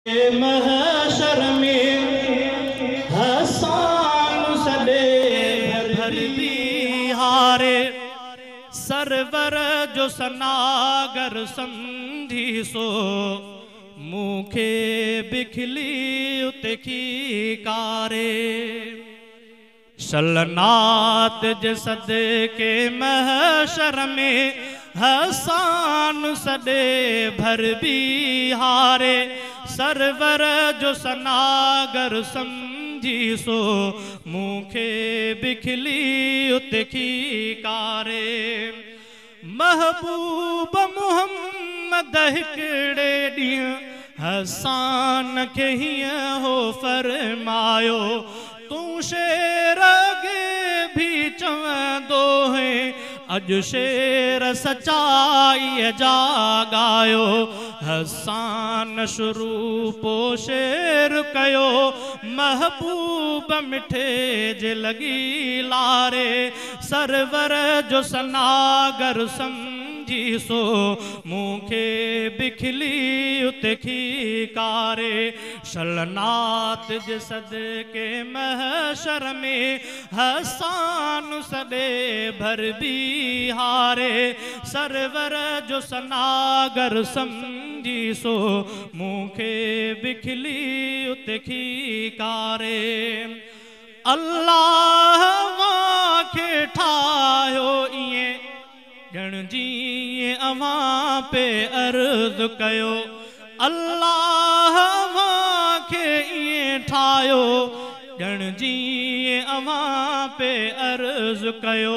महशर में हसान सदे भर बिहारे सरवर जो सनागर समझी सो मुखे बिखली उतखी कारे शलनात जसद के महशर में हसान सदे भर बिहारे सरवर जो सनागर समझी सो मुखे बिखली उतखी कारे महबूब मुहम्मद हिकड़े ॾींहुं हसान खे हीअं हो फरमायो तूं शेर अॻे भी चवंदो है अॼु शेर सचाई जा गायो हसान शुरू पो शेर कयो महबूब मिठे जे लगी लारे सरवर जो सनागर समझी सो मुखे बिखली उतखी कारे शलनात जे सदके महशर में हसान सदे भर बिहारे सरवर जो सनागर समझी सो मुखे बिखली उतखी कारे अल्लाह वाखे ठायो इएं ॼण जी अवां पे अर्ज़ कयो अल्लाह वाखे इएं ठायो ॼण जी अवां पे अर्ज़ कयो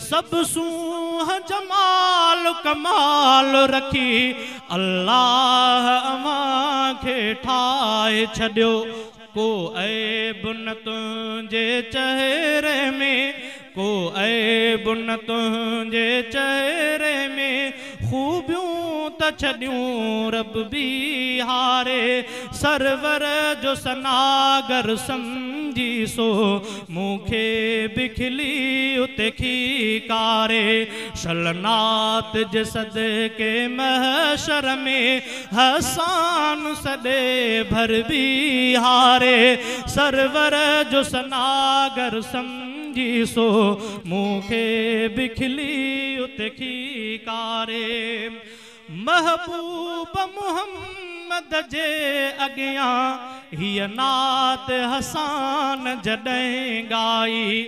सब सूह जमाल कमाल रखी अल्लाह अवां खे ठाहे छॾियो को ऐब न तुंहिंजे चेहरे में को ऐब न तुंहिंजे चेहरे में खूबियूं त छॾियूं रब बिहारे सरवर जो सनागर समझी सो मुखे बिखली उतखी कारे शलनात जे सदके महशर में हसान सदे भर बिहारे सरवर जो सनागर समझी सो मुखे बिखली उतखी कारे महबूब मुहम्मद जे अॻियां हीअ नात हसान जॾहिं गाई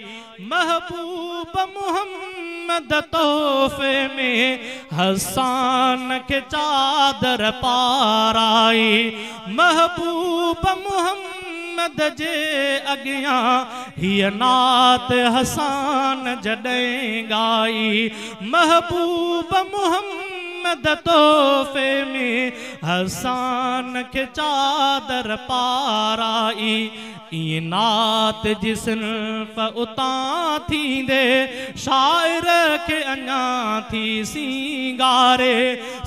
महबूब मुहम्मद तोहफ़े में हसान खे चादर पाराई महबूब मुहम्मद जे अॻियां हीअ नात हसान जॾहिं गाई महबूब मुहम्मद तोहफ़े में हसान खे चादर पाराई इएं नात जी सिन्फ़ उतां थींदे शाइर खे अञा थी सींगारे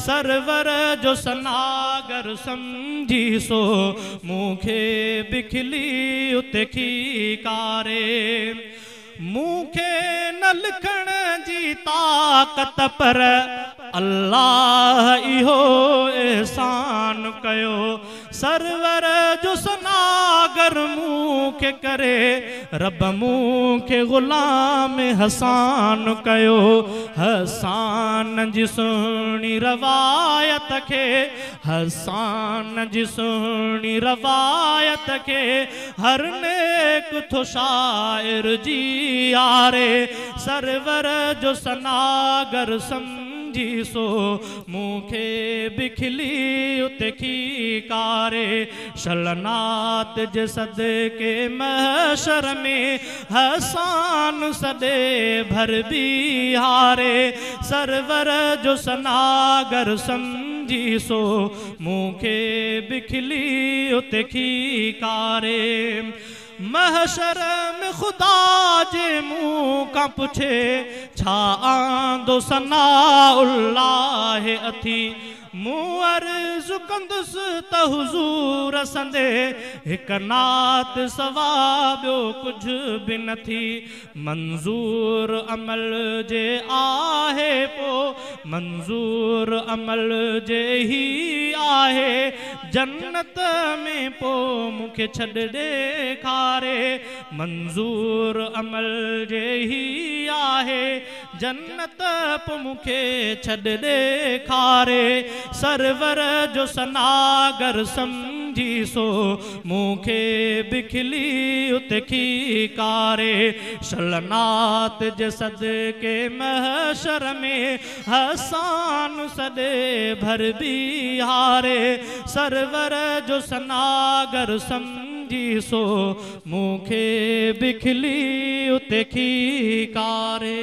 सरवर जो सनागर समझी सो मुखे बिखली उतखी कारे मुखे न लिखण जी ताक़त पर अल्लाह इहो एहसान कयो सरवर जो सनागर मुखे करे रब मुखे गुलाम हसान कयो हसान जी सुहिणी रवायत खे हसान जी सुहिणी रवायत खे हर नेक थो शाइर जी यारे सरवर जो सनागर समझी सो मुखे बिखली उतखी कारे शलनात जे सदके महशर में हसान सदे भर बिहारे सरवर जो सनागर समझी सो मुखे बिखली उतखी कारे महशर में खुदा जे मुँह का पुछे छा आंदो सनाउल्लाह अथी मूं अर्ज़ु कंदुसि त हुज़ूर संदे हिक नात सवा ॿियो कुझु बि न थी। मंज़ूर अमल जे आहे पोइ मंज़ूर अमल जे ही आहे जन्नत में पोइ मूंखे छॾ ॾेखारे। मंज़ूर अमल जे ही आहे जन्नत पोइ मूंखे छॾ ॾेखारे। सरवर जो सनागर समझी सो मूंखे बिखली उते खीकारे। शलनात जे सदके महशर में हसान सदे भर बिहारे। सरवर जो सनागर समझी सो मूंखे बिखली उते खीकारे।